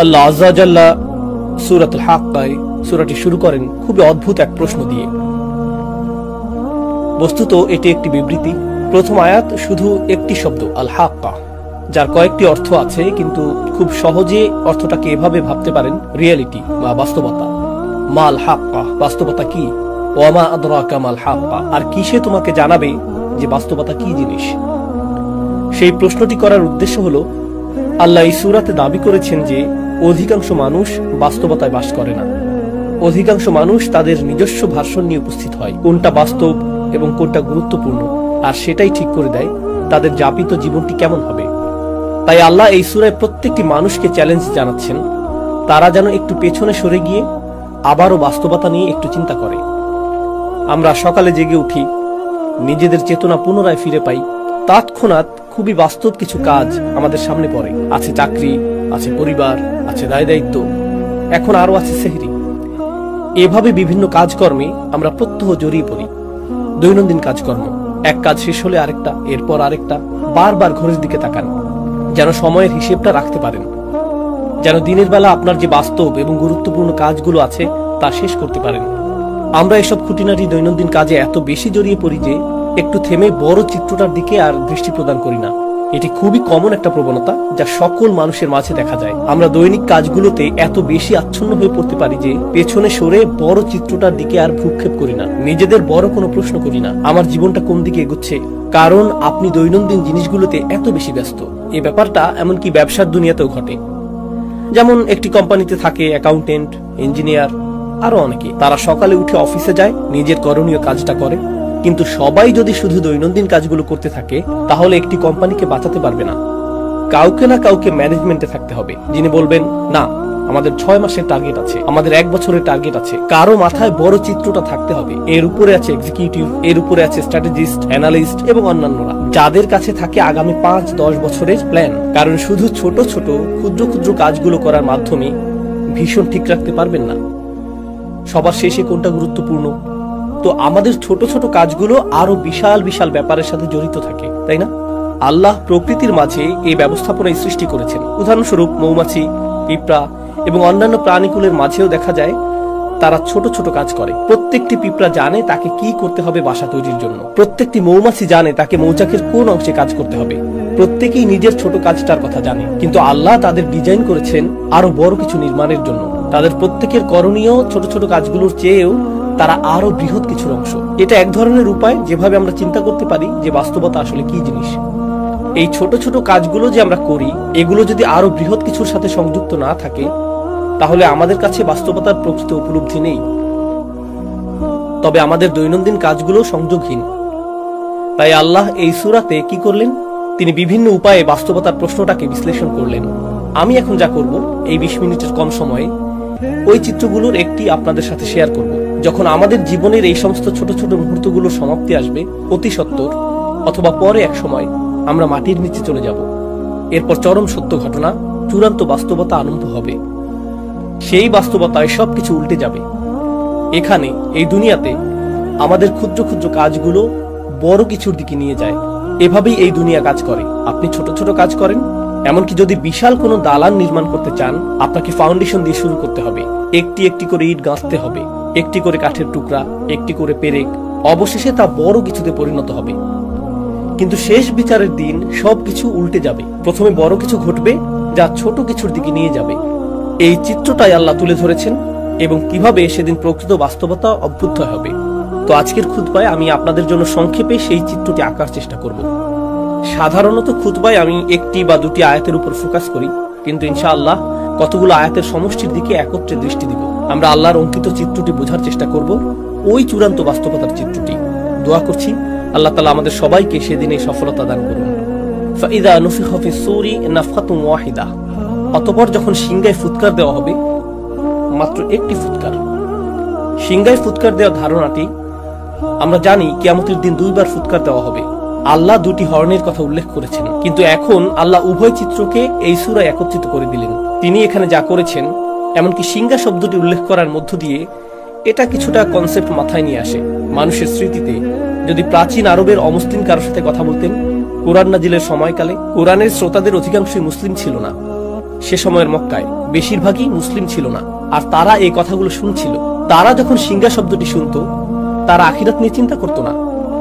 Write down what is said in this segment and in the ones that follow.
আল্লাহ আযজা ওয়া জাল্লা সূরাতুল হাক্কায় সূরাটি শুরু করেন খুবই অদ্ভুত এক প্রশ্ন দিয়ে। বস্তুত এটি একটি বিবৃতি। প্রথম আয়াত শুধু একটি শব্দ আল হাক্কা, যার কয়েকটি অর্থ আছে, কিন্তু খুব সহজে অর্থটাকে এভাবে ভাবতে পারেন রিয়েলিটি বা বাস্তবতা। মাল হাক্কা, বাস্তবতা কি? ওয়া মা আদরাকা মাল হাক্কা, আর কিসে তোমাকে জানাবে যে বাস্তবতা কি জিনিস? সেই প্রশ্নটি করার উদ্দেশ্য হলো আল্লাহ এই সূরাতে দাবি করেছেন যে অধিকাংশ মানুষ বাস্তবতায় বাস করে না। অধিকাংশ মানুষ তাদের নিজস্ব ভার্সন নিয়ে উপস্থিত হয়, কোনটা বাস্তব এবং কোনটা গুরুত্বপূর্ণ, আর সেটাই ঠিক করে দেয় তাদের যাপিত জীবনটি কেমন হবে। তাই আল্লাহ এই সূরায় প্রত্যেকটি মানুষকে চ্যালেঞ্জ জানাচ্ছেন তারা যেন একটু পেছনে সরে গিয়ে আবারও বাস্তবতা নিয়ে একটু চিন্তা করে। আমরা সকালে জেগে উঠি, নিজেদের চেতনা পুনরায় ফিরে পাই, তৎক্ষণাৎ খুবই বাস্তব কিছু কাজ আমাদের সামনে পড়ে। আছে চাকরি, আছে পরিবার, আছে দায় দায়িত্ব, এখন আরো আছে সেহরি। এভাবে বিভিন্ন কাজকর্মে আমরা প্রত্যহ জড়িয়ে পড়ি। দৈনন্দিন কাজকর্ম, এক কাজ শেষ হলে আরেকটা, এরপর আরেকটা, বারবার ঘড়ির দিকে তাকান যেন সময়ের হিসেবটা রাখতে পারেন, যেন দিনের বেলা আপনার যে বাস্তব এবং গুরুত্বপূর্ণ কাজগুলো আছে তা শেষ করতে পারেন। আমরা এসব খুঁটিনাটি দৈনন্দিন কাজে এত বেশি জড়িয়ে পড়ি যে একটু থেমে বড় চিত্রটার দিকে আর দৃষ্টি প্রদান করি না। এটি খুবই কমন একটা প্রবণতা যা সকল মানুষের মাঝে দেখা যায়। আমরা দৈনিক কাজগুলোতে এত বেশি আচ্ছন্ন হয়ে পড়তে পারি যে পেছনে সরে বড় চিত্রটার দিকে আর ভ্রুক্ষেপ করি না, নিজেদের বড় কোনো প্রশ্ন করি না আমার জীবনটা কোন দিকে এগোচ্ছে, কারণ আপনি দৈনন্দিন জিনিসগুলোতে এত বেশি ব্যস্ত। এই ব্যাপারটা এমনকি ব্যবসার দুনিয়াতেও ঘটে। যেমন একটি কোম্পানিতে থাকে অ্যাকাউন্টেন্ট, ইঞ্জিনিয়ার, আরো অনেকে। তারা সকালে উঠে অফিসে যায়, নিজের করণীয় কাজটা করে, কিন্তু সবাই যদি শুধু দৈনন্দিন কাজগুলো করতে থাকে তাহলে একটি কোম্পানিকে বাঁচাতে পারবে না। কাউকে না কাউকে ম্যানেজমেন্টে থাকতে হবে যিনি বলবেন না আমাদের 6 মাসের টার্গেট আছে, আমাদের 1 বছরের টার্গেট আছে। কারো মাথায় বড় চিত্রটা থাকতে হবে। এর উপরে আছে এক্সিকিউটিভ, এর উপরে আছে স্ট্র্যাটেজিস্ট, অ্যানালিস্ট এবং অন্যান্যরা, যাদের কাছে থাকে আগামী 5-10 বছরের প্ল্যান। কারণ শুধু ছোট ছোট ক্ষুদ্র ক্ষুদ্র কাজগুলো করার মাধ্যমে ভীষণ ঠিক রাখতে পারবেন না সবার শেষে কোনটা গুরুত্বপূর্ণ। তো আমাদের ছোট ছোট কাজগুলো আরো বিশাল বিশাল ব্যাপারের সাথে জড়িত থাকে, তাই না? আল্লাহ প্রকৃতির মাঝে এই ব্যবস্থাপনায় সৃষ্টি করেছেন। উদাহরণস্বরূপ মৌমাছি, পিঁপড়া এবং অন্যান্য প্রাণীকুলের মাঝেও দেখা যায় তারা ছোট ছোট কাজ করে। প্রত্যেকটি পিঁপড়া জানে তাকে কি করতে হবে বাসা তৈরির জন্য। প্রত্যেকটি মৌমাছি জানে তাকে মৌচাকের কোন অংশে কাজ করতে হবে। প্রত্যেকেই নিজের ছোট কাজটার কথা জানে, কিন্তু আল্লাহ তাদের ডিজাইন করেছেন আরো বড় কিছু নির্মাণের জন্য। তাদের প্রত্যেকের করণীয় ছোট ছোট কাজগুলোর চেয়েও তারা আরো বৃহৎ কিছুর অংশ। এটা এক ধরনের উপায় যেভাবে আমরা চিন্তা করতে পারি যে বাস্তবতা আসলে কি জিনিস। এই ছোট ছোট কাজগুলো যে আমরা করি, এগুলো যদি আরো বৃহৎ কিছুর সাথে সংযুক্ত না থাকে তাহলে আমাদের কাছে বাস্তবতার প্রকৃত উপলব্ধি নেই। তবে আমাদের দৈনন্দিন কাজগুলো সংযোগহীন। তাই আল্লাহ এই সূরাতে কি করলেন? তিনি বিভিন্ন উপায়ে বাস্তবতার প্রশ্নটাকে বিশ্লেষণ করলেন। আমি এখন যা করব এই 20 মিনিটের কম সময়ে ওই চিত্রগুলোর একটি আপনাদের সাথে শেয়ার করব। যখন আমাদের জীবনের এই সমস্ত ছোট ছোট মুহূর্তগুলোর সমাপ্তি আসবে অতি সত্বর, অথবা পরে এক সময় আমরা মাটির নিচে চলে যাব, এরপর চরম সত্য ঘটনা, চূড়ান্ত বাস্তবতা আরম্ভ হবে। সেই বাস্তবতায় সবকিছু উল্টে যাবে। এখানে এই দুনিয়াতে আমাদের ক্ষুদ্র ক্ষুদ্র কাজগুলো বড় কিছুর দিকে নিয়ে যায়। এভাবেই এই দুনিয়া কাজ করে। আপনি ছোট ছোট কাজ করেন, এমনকি যদি বিশাল কোনো দালান নির্মাণ করতে চান আপনাকে ফাউন্ডেশন দিয়ে শুরু করতে হবে। একটি একটি করে ইট গাঁথতে হবে, একটি করে কাঠের টুকরা, একটি করে পেরেক, অবশেষে তা বড় কিছুতে পরিণত হবে। কিন্তু শেষ বিচারের দিন সবকিছু উল্টে যাবে। প্রথমে বড় কিছু ঘটবে যা ছোট কিছুর দিকে নিয়ে যাবে। এই চিত্রটাই আল্লাহ তুলে ধরেছেন এবং কিভাবে সেদিন প্রকৃত বাস্তবতা অভ্যুদয় হবে। তো আজকের খুতবায় আমি আপনাদের জন্য সংক্ষেপে সেই চিত্রটি আঁকার চেষ্টা করব। সাধারণত খুতবায় আমি একটি বা দুটি আয়াতের উপর ফোকাস করি, কিন্তু ইনশাআল্লাহ কতগুলো আয়াতের সমষ্টির দিকে একত্রে দৃষ্টি দিব। আমরা আল্লাহর অঙ্কিত চিত্রটি বোঝার চেষ্টা করব, ওই চূড়ান্ত বাস্তবতার চিত্রটি। দোয়া করছি আল্লাহ তাআলা আমাদের সবাইকে সেদিনে সফলতা দান করুন। ফাইদা নুফিখা ফিস সূরি নাফখাতুন ওয়াহিদা, অতঃপর যখন সিংহায় ফুৎকার দেওয়া হবে, মাত্র একটি ফুৎকার। সিংহায় ফুৎকার দেওয়ার ধারণাটি আমরা জানি কিয়ামতের দিন 2 বার ফুৎকার দেওয়া হবে। আল্লাহ 2টি হর্নের কথা উল্লেখ করেছেন, কিন্তু এখন আল্লাহ উভয় চিত্রকে এই সূরায় একত্রিত করে দিলেন। তিনি এখানে যা করেছেন, এমনকি সিংহা শব্দটি উল্লেখ করার মধ্য দিয়ে এটা কিছুটা কনসেপ্ট মাথায় নিয়ে আসে। মানুষের স্মৃতিতে যদি প্রাচীন আরবের অমুসলিম কারোর সাথে কথা বলতেন কোরআন নাজিলের সময়কালে, কোরআনের শ্রোতাদের অধিকাংশই মুসলিম ছিল না। সে সময়ের মক্কায় বেশিরভাগই মুসলিম ছিল না, আর তারা এই কথাগুলো শুনছিল। তারা যখন সিংহা শব্দটি শুনত, তারা আখিরাত নিয়ে চিন্তা করত না,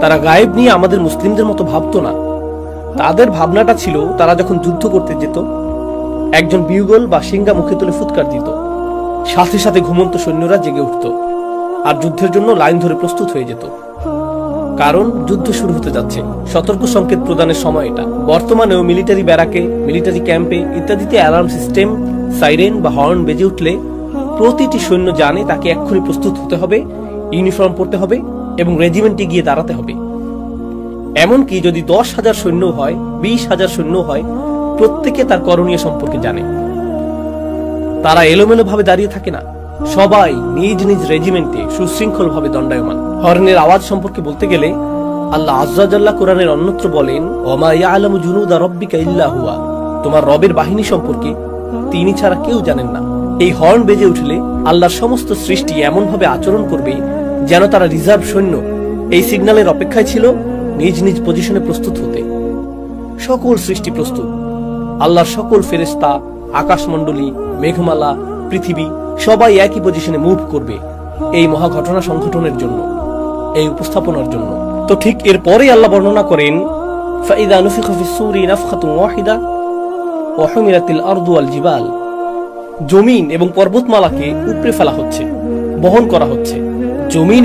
তারা গায়েব নিয়ে আমাদের মুসলিমদের মতো ভাবত না। তাদের ভাবনাটা ছিল, তারা যখন যুদ্ধ করতে যেত, একজন বিউগল বা সিংহা মুখে তুলে ফুৎকার দিত, সাথে সাথে ঘুমন্ত সৈন্যরা জেগে উঠত আর যুদ্ধের জন্য লাইন ধরে প্রস্তুত হয়ে যেত, কারণ যুদ্ধ শুরু হতে যাচ্ছে। সতর্ক সংকেত প্রদানের সময় এটা। বর্তমানেও মিলিটারি ব্যারাকে, মিলিটারি ক্যাম্পে ইত্যাদিতে অ্যালার্ম সিস্টেম, সাইরেন বা হর্ন বেজে উঠলে প্রতিটি সৈন্য জানে তাকে এক্ষুনি প্রস্তুত হতে হবে, ইউনিফর্ম পরতে হবে এবং রেজিমেন্টে গিয়ে দাঁড়াতে হবে। এমনকি যদি 10,000 সৈন্য হয়, 20,000 সৈন্য হয়, প্রত্যেকে তার করণীয় সম্পর্কে জানে। তারা এলোমেলো ভাবে দাঁড়িয়ে থাকে না, সবাই নিজ নিজ রেজিমেন্টে সুশৃঙ্খল ভাবে দণ্ডায়মান। হর্নের আওয়াজ সম্পর্কে বলতে গেলে আল্লাহ আযজা জাল্লা কোরআনের অন্যত্র বলেন, ওমা ইয়ালামু জুনুদা রাব্বিকা ইল্লা হুয়া, তোমার রবের বাহিনী সম্পর্কে তিনি ছাড়া কেউ জানেন না। এই হর্ন বেজে উঠলে আল্লাহর সমস্ত সৃষ্টি এমন ভাবে আচরণ করবে যেন তারা রিজার্ভ সৈন্য। এই সিগন্যালের অপেক্ষায় ছিল নিজ নিজ পজিশনে প্রস্তুত হতে। সকল সৃষ্টি প্রস্তুত, আল্লাহর সকল ফেরেশতা, আকাশমণ্ডলী, মেঘমালা, পৃথিবী সবাই একই পজিশনে মুভ করবে এই মহা ঘটনা সংঘটনের জন্য, এই উপস্থাপনার জন্য। তো ঠিক এরপরে আল্লাহ বর্ণনা করেন, ফাইদা নুফিখা ফিস-সূরি নাফখাতুন ওয়াহিদা ওয়া হুমিলাতিল আরদু ওয়াল জিবাল, জমিন এবং পর্বতমালাকে উপড়ে ফেলা হচ্ছে, বহন করা হচ্ছে। জমিন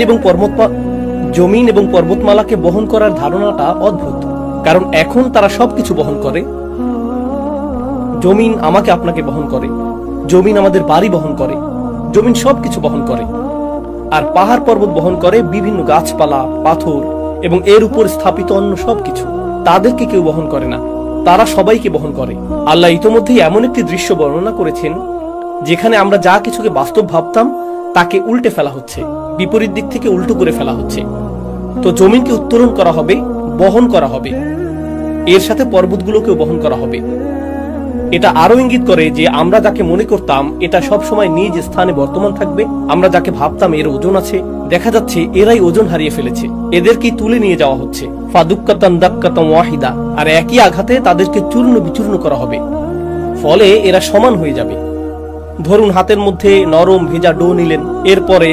এবং পর্বতমালাকে বহন করার ধারণাটা অদ্ভুত, কারণ এখন তারা সবকিছু বহন করে। জমিন আমাকে আপনাকে বহন করে, জমিন আমাদের বাড়ি বহন করে, জমিন সবকিছু বহন করে। আর পাহাড় পর্বত বহন করে বিভিন্ন গাছপালা, পাথর এবং এর উপর স্থাপিত অন্য সবকিছু। তাদেরকে কেউ বহন করে না, তারা সবাইকে বহন করে। আল্লাহ ইতোমধ্যেই এমন একটি দৃশ্য বর্ণনা করেছেন যেখানে আমরা যা কিছুকে বাস্তব ভাবতাম তাকে উল্টে ফেলা হচ্ছে, বিপরীত দিক থেকে উল্টো করে ফেলা হচ্ছে। তো জমিনকে উত্তোলন করা হবে, বহন করা হবে, এর সাথে পর্বতগুলোকেও বহন করা হবে। এটা আরো ইঙ্গিত করে যে আমরা যাকে মনে করতাম এটা সব সময় নিজ স্থানে বর্তমান থাকবে, আমরা যাকে ভাবতাম এর ওজন আছে, দেখা যাচ্ছে এরাই ওজন হারিয়ে ফেলেছে, এদেরকেই তুলে নিয়ে যাওয়া হচ্ছে। ফাদুক্কাতান দাক্কাতান ওয়াহিদা, আর একই আঘাতে তাদেরকে চূর্ণ বিচূর্ণ করা হবে, ফলে এরা সমান হয়ে যাবে। ধরুন হাতের মধ্যে নরম ভেজা ডো নিলেন, এরপরে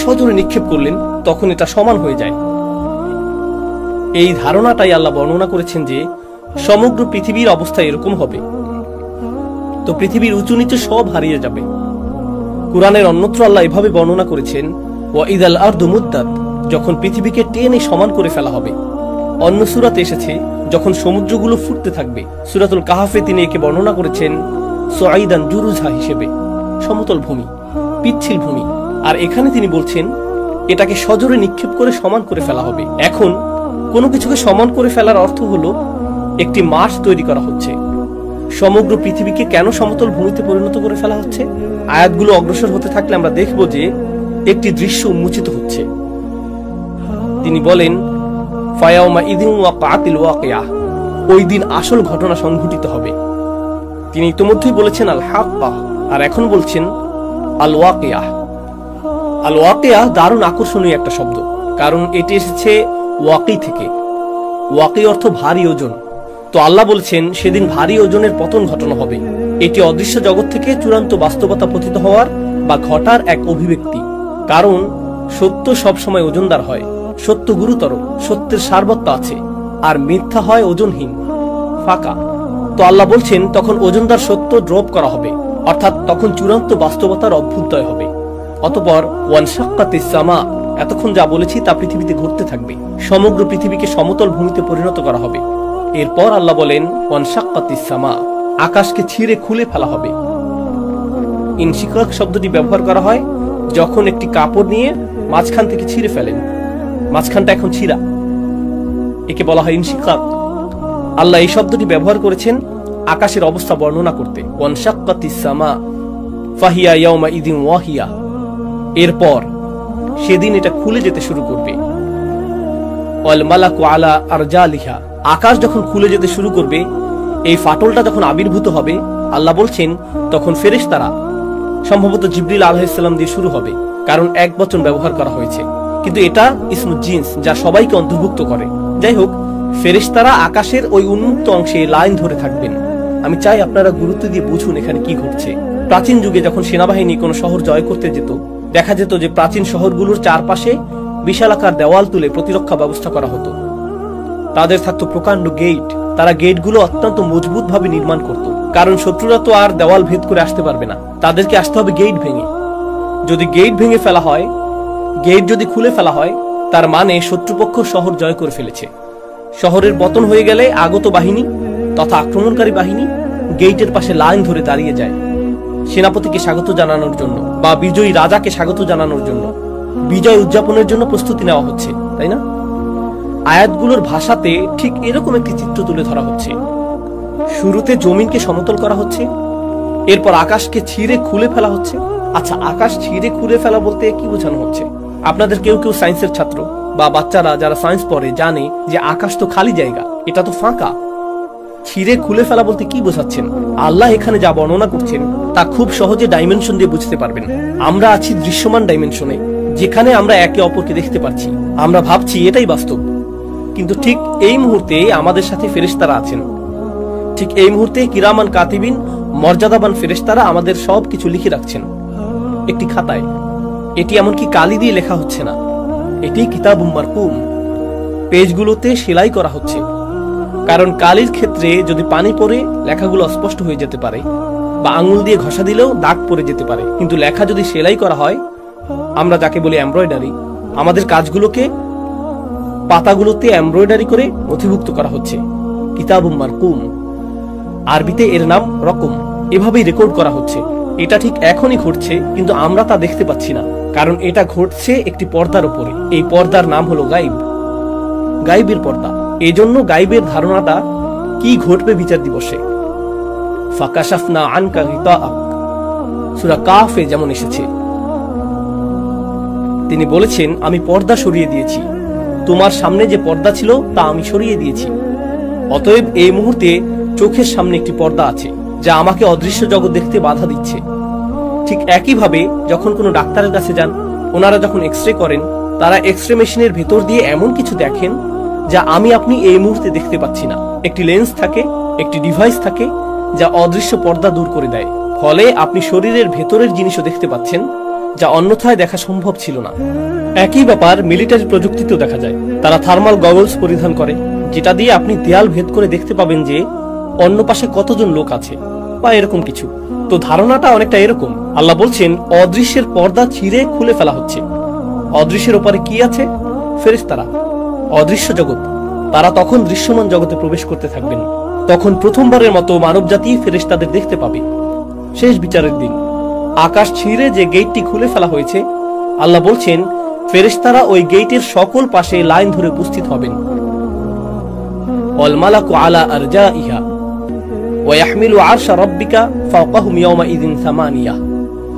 সজোরে নিক্ষেপ করলেন, তখন এটা সমান হয়ে যায়। এই ধারণাটাই আল্লাহ বর্ণনা করেছেন যে সমগ্র পৃথিবীর অবস্থা এরকম হবে। তো পৃথিবীর উঁচু নিচু সব হারিয়ে যাবে। কুরআনের অন্যত্র আল্লাহ এভাবে বর্ণনা করেছেন, ওয়া ইযাল আরদু মুদ্দাত, যখন পৃথিবীকে টেনে সমান করে ফেলা হবে। অন্য সূরাতে এসেছে যখন সমুদ্রগুলো ফুটতে থাকবে। সূরাতুল কাহাফে তিনি একে বর্ণনা করেছেন সুআইদান জুরুজা হিসেবে, সমতল ভূমি, পিচ্ছিল ভূমি। আর এখানে তিনি বলছেন এটাকে সজোরে নিক্ষেপ করে সমান করে ফেলা হবে। এখন কোনো কিছুকে সমান করে ফেলার অর্থ হলো একটি মাঠ তৈরি করা হচ্ছে। সমগ্র পৃথিবীকে কেন সমতল ভূমিতে পরিণত করে ফেলা হচ্ছে? আয়াতগুলো অগ্রসর হতে থাকলে আমরা দেখব যে একটি দৃশ্য উন্মোচিত হচ্ছে। তিনি বলেন, ফায়াউমা ইদিন ওয়াকাতিল ওয়াকিয়া, ওই দিন আসল ঘটনা সংঘটিত হবে। তিনি ইতিমধ্যেই বলেছেন আল হাক্কা, আর এখন বলছেন আল ওয়াকিয়া। আল ওয়াকিয়া দারুণ আকর্ষণীয় একটা শব্দ, কারণ এটি এসেছে ওয়াকি থেকে। ওয়াকি অর্থ ভারী ওজন। তো আল্লাহ বলছেন সেদিন ভারী ওজনের পতন ঘটনা হবে। এটি অদৃশ্য জগৎ থেকে চূড়ান্ত বাস্তবতা পতিত হওয়ার বা ঘটার এক অভিব্যক্তি। কারণ সত্য সব সময় ওজনদার হয়, সত্য গুরুতর, সত্যের সারবত্য আছে, আর মিথ্যা হয় ওজনহীন, ফাঁকা। তো আল্লাহ বলছেন তখন ওজনদার সত্য ড্রপ করা হবে, অর্থাৎ তখন চূড়ান্ত বাস্তবতার অভ্যুদয় হবে। অতঃপর ওয়ানশাক্কাতিস সামা, এতক্ষণ যা বলেছি তা পৃথিবীতে ঘটতে থাকবে। সমগ্র পৃথিবীকে সমতল ভূমিতে পরিণত করা হবে। এরপর আল্লাহ বলেন ওয়ানশাক্কাতিস সামা, আকাশকে ছিঁড়ে খুলে ফেলা হবে। ইনশিকাক শব্দটি ব্যবহার করা হয় যখন একটি কাপড় নিয়ে মাঝখান থেকে ছিঁড়ে ফেলেন, মাঝখানটা এখন ছিঁড়া, একে বলা হয় ইনশিকাক। আল্লাহ এই শব্দটি ব্যবহার করেছেন আকাশের অবস্থা বর্ণনা করতে। ওয়ানশাক্কাতিস সামা ফাহিয়া ইয়াউমা ইদিন ওয়াহিয়া, এরপর সেদিন এটা খুলে যেতে শুরু করবে। ওয়াল মালাকু আলা আরজালিহা, আকাশ যখন খুলে যেতে শুরু করবে, এই ফাটলটা যখন আবির্ভূত হবে, আল্লাহ বলছেন তখন ফেরেশতারা, সম্ভবত জিবরিল আলাইহিস সালাম দিয়ে শুরু হবে, কারণ এক বচন ব্যবহার করা হয়েছে, কিন্তু এটা ইসমুল জিন্স, যা সবাইকে অন্তর্ভুক্ত করে। যাই হোক, ফেরেশতারা আকাশের ওই উন্মুক্ত অংশে লাইন ধরে থাকবেন, আমি চাই আপনারা গুরুত্ব দিয়ে বুঝুন এখানে কি ঘটছে। প্রাচীন যুগে যখন সেনাবাহিনী কোনো শহর জয় করতে যেত, দেখা যেত যে প্রাচীন শহরগুলোর চারপাশে বিশালাকার দেওয়াল তুলে প্রতিরক্ষা ব্যবস্থা করা হতো। তাদের থাকতো প্রকাণ্ড গেট। তারা গেটগুলো অত্যন্ত মজবুত ভাবে নির্মাণ করত, কারণ শত্রুরা তো আর দেওয়াল ভেদ করে আসতে পারবে না, তাদেরকে আসতে হবে গেট ভেঙে। যদি গেট ভেঙে ফেলা হয়, গেট যদি খুলে ফেলা হয়, তার মানে শত্রুপক্ষ শহর জয় করে ফেলেছে। শহরের পতন হয়ে গেলে আগত বাহিনী তথা আক্রমণকারী বাহিনী গেটের পাশে লাইন ধরে দাঁড়িয়ে যায় সেনাপতিকে স্বাগত জানানোর জন্য বা বিজয়ী রাজাকে স্বাগত জানানোর জন্য। বিজয় উদযাপনের জন্য প্রস্তুতি নেওয়া হচ্ছে, তাই না? আয়াতগুলোর ভাষাতে ঠিক এরকম একটি চিত্র তুলে ধরা হচ্ছে। শুরুতে জমিনকে সমতল করা হচ্ছে, এরপর আকাশকে ছিঁড়ে খুলে ফেলা হচ্ছে। আচ্ছা, আকাশ ছিঁড়ে খুলে ফেলা বলতে কি বোঝানো হচ্ছে? আপনাদের কেউ কেউ সায়েন্সের ছাত্র বা বাচ্চারা যারা সায়েন্স পড়ে জানে যে আকাশ তো খালি জায়গা, এটা তো ফাঁকা। ছিঁড়ে খুলে ফেলা বলতে কি বোঝাচ্ছেন? আল্লাহ এখানে যা বর্ণনা করছেন তা খুব সহজে ডাইমেনশন দিয়ে বুঝতে পারবেন। আমরা আছি দৃশ্যমান ডাইমেনশনে, যেখানে আমরা একে অপরকে দেখতে পাচ্ছি। আমরা ভাবছি এটাই বাস্তব, কিন্তু ঠিক এই মুহূর্তে আমাদের সাথে ফেরেশতারা আছেন। ঠিক এই মুহূর্তে কিরামান কাতিবিন, মর্যাদাবান ফেরেশতারা আমাদের সবকিছু লিখে রাখছেন একটি খাতায়। এটি এমনকি কালি দিয়ে লেখা হচ্ছে না, এটি কিতাবুম মারকুম, পেজগুলোতে সেলাই করা হচ্ছে। কারণ কালির ক্ষেত্রে যদি পানি পড়ে লেখাগুলো অস্পষ্ট হয়ে যেতে পারে, বা আঙুল দিয়ে ঘষা দিলেও দাগ পড়ে যেতে পারে। কিন্তু লেখা যদি সেলাই করা হয়, আমরা যাকে বলি এমব্রয়ডারি, আমাদের কাজগুলোকে পাতাগুলোতে এমব্রয়ডারি করে নথিভুক্ত করা হচ্ছে কিতাবুম মারকুম। আরবিতে এর নাম রকম। এভাবেই রেকর্ড করা হচ্ছে। এটা ঠিক এখনই ঘটছে, কিন্তু আমরা তা দেখতে পাচ্ছি না, কারণ এটা ঘটছে একটি পর্দার উপরে। এই পর্দার নাম হলো গাইব, গাইবের পর্দা। এই জন্য গাইবের ধারণাটা কি ঘটবে বিচার দিবসে। ফাকাশাফনা আনকা গিতাআক, সূরা কাফে যেমন এসেছে। তিনি বলেছেন, আমি পর্দা সরিয়ে দিয়েছি, তোমার সামনে যে পর্দা ছিল তা আমি সরিয়ে দিয়েছি। অতএব এই মুহূর্তে চোখের সামনে একটি পর্দা আছে যা আমাকে অদৃশ্য জগৎ দেখতে বাধা দিচ্ছে। ঠিক একইভাবে যখন কোনো ডাক্তারের কাছে যান, ওনারা যখন এক্সরে করেন, তারা এক্সরে মেশিনের ভেতর দিয়ে এমন কিছু দেখেন যা আমি আপনি এই মুহূর্তে দেখতে পাচ্ছি না। একটি লেন্স থাকে, একটি ডিভাইস থাকে যা অদৃশ্য পর্দা দূর করে দেয়। ফলে আপনি শরীরের ভেতরের জিনিসও দেখতে পাচ্ছেন, যা অন্যথায় দেখা সম্ভব ছিল না। একই ব্যাপার মিলিটারি প্রযুক্তিতেও দেখা যায়। তারা থার্মাল গগলস পরিধান করে, যেটা দিয়ে আপনি দেয়াল ভেদ করে দেখতে পাবেন যে অন্য পাশে কতজন লোক আছে বা এরকম কিছু। তো ধারণাটা অনেকটা এরকম। আল্লাহ বলছেন, অদৃশ্যের পর্দা ছিঁড়ে খুলে ফেলা হচ্ছে। অদৃশ্যের ওপরে কি আছে? ফেরেশতারা, অদৃশ্য জগৎ। তারা তখন দৃশ্যমান জগতে প্রবেশ করতে থাকবেন। তখন প্রথমবারের মতো মানবজাতি ফেরেশতাদের দেখতে পাবে। শেষ বিচারের দিন আকাশ ছিঁড়ে যে গেটটি খুলে ফেলা হয়েছে, আল্লাহ বলছেন ফেরেশতারা ওই গেটের সকল পাশে লাইন ধরে উপস্থিত হবেন। ওয়াল মালাকু আলা আরজাইহা ওয়া ইয়াহমিলু আরশা রাব্বিকা ফাওকাহুম ইয়াওমাইযিন সামানিয়া।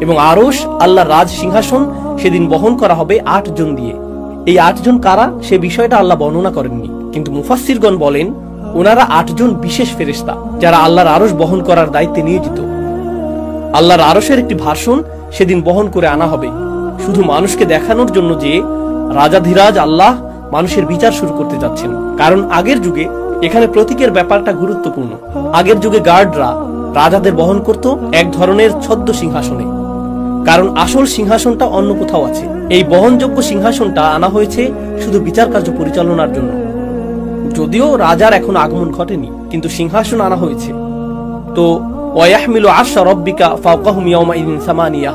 এবং আরশ, আল্লাহর রাজ সিংহাসন, সেদিন বহন করা হবে 8 জন দিয়ে। এই 8 জন কারা সে বিষয়টা আল্লাহ বর্ণনা করেননি, কিন্তু মুফাসসিরগণ বলেন ওনারা 8 জন বিশেষ ফেরেশতা যারা আল্লাহর আরশ বহন করার দায়িত্বে নিয়োজিত। আল্লাহর আরশের একটি ভার্সন সেদিন বহন করে আনা হবে, শুধু মানুষকে দেখানোর জন্য যে রাজাধিরাজ আল্লাহ মানুষের বিচার শুরু করতে যাচ্ছেন। কারণ আগের যুগে এখানে প্রতীকের ব্যাপারটা গুরুত্বপূর্ণ। আগের যুগে গার্ডরা রাজাদের বহন করত এক ধরনের ছদ্ম সিংহাসনে, কারণ আসল সিংহাসনটা অন্য কোথাও আছে। এই বহনযোগ্য সিংহাসনটা আনা হয়েছে শুধু বিচার কার্য পরিচালনার জন্য। যদিও রাজার এখন আগমন ঘটেনি, কিন্তু সিংহাসন আনা হয়েছে। তো ওয়াহমিলু আরশা রাব্বিকা ফাওকাহুম ইয়াওমাইযিন সামানিয়া,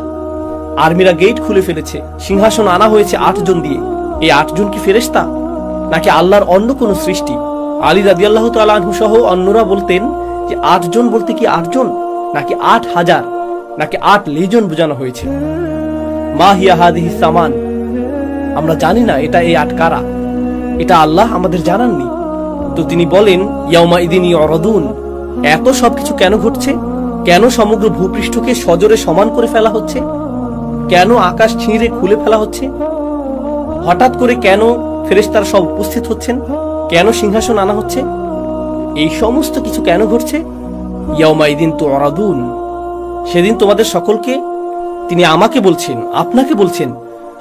আর্মিরা গেট খুলে ফেলেছে, সিংহাসন আনা হয়েছে 8 জন দিয়ে। এই 8 জন কি ফেরেশতা নাকি আল্লাহর অন্য কোন সৃষ্টি? আলী রাদিয়াল্লাহু তাআলা আনহু সহ অন্যরা বলতেন যে 8 জন বলতে কি 8 জন নাকি 8000 নাকি 8 লেজিয়ন বোঝানো হয়েছে। মা হিয়া হাদিহি সামান, আমরা জানি না এটা এই 8 কারা, এটা আল্লাহ আমাদের জানাননি। তো তিনি বলেন ইয়াউমাইযিন ইউরাদুন, এত সবকিছু কেন ঘটছে? কেন সমগ্র ভূপৃষ্ঠকে সজোরে সমান করে ফেলা হচ্ছে? কেন আকাশ ছিঁড়ে খুলে ফেলা হচ্ছে? হঠাৎ করে কেন ফেরেশতারা সব উপস্থিত হচ্ছেন? কেন সিংহাসন আনা হচ্ছে? এই সমস্ত কিছু কেন ঘটছে? ইয়াউমাইযিন তুরাদুন, সেদিন তোমাদের সকলকে, তিনি আমাকে বলছেন, আপনাকে বলছেন,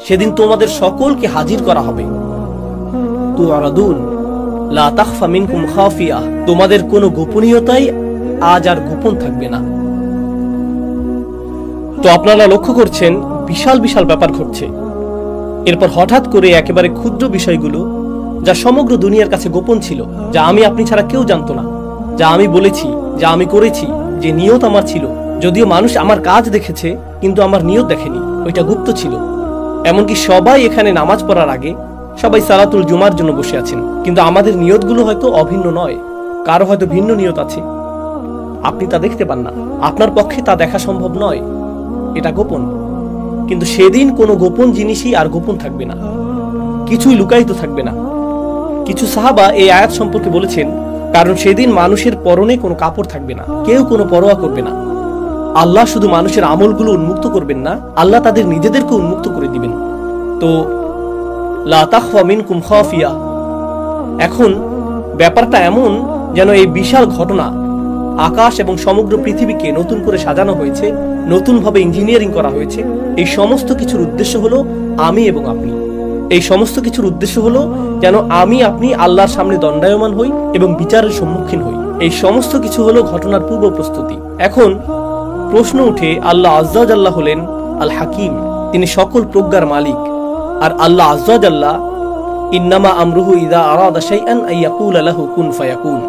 সেদিন তোমাদের সকলকে হাজির করা হবে। তুরাদুন লা তাখফা মিনকুম খাফিয়া, তোমাদের কোনো গোপনীয়তাই আজ আর গোপন থাকবে না। তো আপনারা লক্ষ্য করছেন বিশাল বিশাল ব্যাপার ঘটছে। এরপর হঠাৎ করে একেবারে ক্ষুদ্র বিষয়গুলো যা সমগ্র দুনিয়ার কাছে গোপন ছিল, যা আমি আপনি ছাড়া কেউ জানতো না, যা আমি বলেছি, যা আমি করেছি, যে নিয়ত আমার ছিল, যদিও মানুষ আমার কাজ দেখেছে কিন্তু আমার নিয়ত দেখেনি, ওইটা গুপ্ত ছিল। এমনকি সবাই এখানে নামাজ পড়ার আগে সবাই সালাতুল জুমার জন্য বসে আছেন, কিন্তু আমাদের নিয়তগুলো হয়তো অভিন্ন নয়, কারো হয়তো ভিন্ন নিয়ত আছে। আপনি তা দেখতে পান না, আপনার পক্ষে তা দেখা সম্ভব নয়, এটা গোপন। কিন্তু সেদিন কোনো গোপন জিনিসই আর গোপন থাকবে না, কিছুই লুকায়িত থাকবে না। কিছু সাহাবা এই আয়াত সম্পর্কে বলেছেন, কারণ সেদিন মানুষের পরনে কোনো কাপড় থাকবে না, কেউ কোনো পরোয়া করবে না। আল্লাহ শুধু মানুষের আমলগুলো উন্মুক্ত করবেন না, আল্লাহ তাদের নিজেদেরকে উন্মুক্ত করে দিবেন। তো লা তাখফা মিনকুম খাফিয়া। এখন ব্যাপারটা এমন যেন এই বিশাল ঘটনা, আকাশ এবং সমগ্র পৃথিবীকে নতুন করে সাজানো হয়েছে, নতুনভাবে ইঞ্জিনিয়ারিং করা হয়েছে। এই সমস্ত কিছুর উদ্দেশ্য হলো আমি এবং আপনি। এই সমস্ত কিছুর উদ্দেশ্য হলো যেন আমি আপনি আল্লাহর সামনে দণ্ডায়মান হই এবং বিচারের সম্মুখীন হই। এই সমস্ত কিছু হলো ঘটনার পূর্ব প্রস্তুতি। এখন প্রশ্ন উঠে, আল্লাহ আজ্জা ওয়া জাল্লা হলেন আল হাকিম, তিনি সকল প্রজ্ঞার মালিক। আর আল্লাহ আজ্জা ওয়া জাল্লা ইন্নামা আমরুহু ইযা আরাদা শাইআন আইয়াকুলা লাহু কুন ফায়াকুন।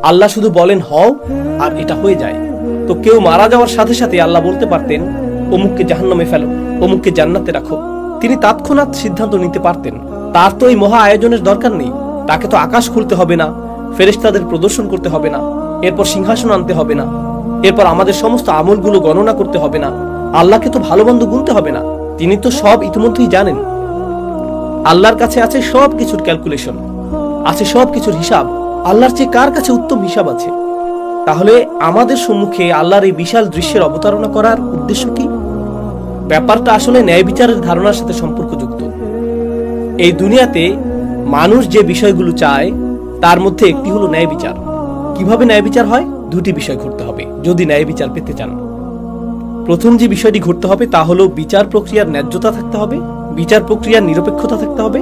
আল্লাহ শুধু বলেন হও আর এটা হয়ে যায়। তো কেউ মারা যাওয়ার সাথে সাথে আল্লাহ বলতে পারতেন অমুককে জাহান্নামে ফেলো, অমুককে জান্নাতে রাখো। তিনি তৎক্ষণাৎ সিদ্ধান্ত নিতে পারতেন। তার তো এই মহা আয়োজনের দরকার নেই। তাকে তো আকাশ খুলতে হবে না, ফেরেশতাদের প্রদর্শন করতে হবে না, এরপর সিংহাসন আনতে হবে না, এরপর আমাদের সমস্ত আমলগুলো গণনা করতে হবে না, আল্লাহকে তো ভালো মন্দ গুনতে হবে না। তিনি তো সব ইতিমধ্যেই জানেন। আল্লাহর কাছে আছে সব কিছুর ক্যালকুলেশন, আছে সব কিছুর হিসাব। আল্লাহর চেয়ে কার কাছে উত্তম হিসাব আছে? তাহলে আমাদের সম্মুখে আল্লাহর এই বিশাল দৃশ্যের অবতারণা করার উদ্দেশ্য কি? ব্যাপারটা আসলে ন্যায় বিচারের ধারণার সাথে সম্পর্কযুক্ত। এই দুনিয়াতে মানুষ যে বিষয়গুলো চায় তার মধ্যে একটি হলো ন্যায় বিচার। কিভাবে ন্যায় বিচার হয়? দুটি বিষয় ঘটতে হবে যদি ন্যায় বিচার পেতে চান। প্রথম যে বিষয়টি ঘটতে হবে তা হলো বিচার প্রক্রিয়ার ন্যায্যতা থাকতে হবে, বিচার প্রক্রিয়ার নিরপেক্ষতা থাকতে হবে।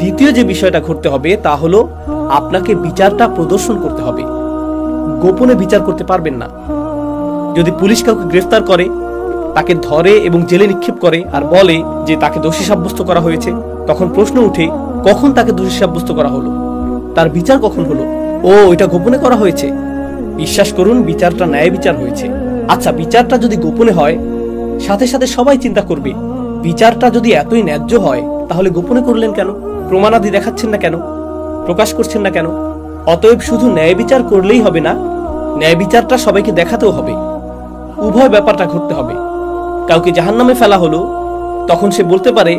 দ্বিতীয় যে বিষয়টা ঘটতে হবে তা হলো আপনাকে বিচারটা প্রদর্শন করতে হবে। গোপনে বিচার করতে পারবেন না। যদি পুলিশ কাউকে গ্রেফতার করে, তাকে ধরে এবং জেলে নিক্ষেপ করে আর বলে যে তাকে দোষী সাব্যস্ত করা হয়েছে, তখন প্রশ্ন উঠে কখন তাকে দোষী সাব্যস্ত করা হলো, তার বিচার কখন হলো? ও এটা গোপনে করা হয়েছে। বিশ্বাস করুন, বিচারটা ন্যায় বিচার হয়েছে। আচ্ছা, বিচারটা যদি গোপনে হয়, সাথে সাথে সবাই চিন্তা করবে বিচারটা যদি এতই ন্যায্য হয় তাহলে গোপনে করলেন কেন? প্রমাণাদি দেখাচ্ছেন না কেন? প্রকাশ করছেন না কেন? অতএব শুধু ন্যায় বিচার করলেই হবে না, ন্যায় বিচারটা সবাইকে দেখাতেও হবে। উভয় ব্যাপারটা ঘটতে হবে। কাউকে জাহান্নামে ফেলা হলো, তখন সে বলতে পারে,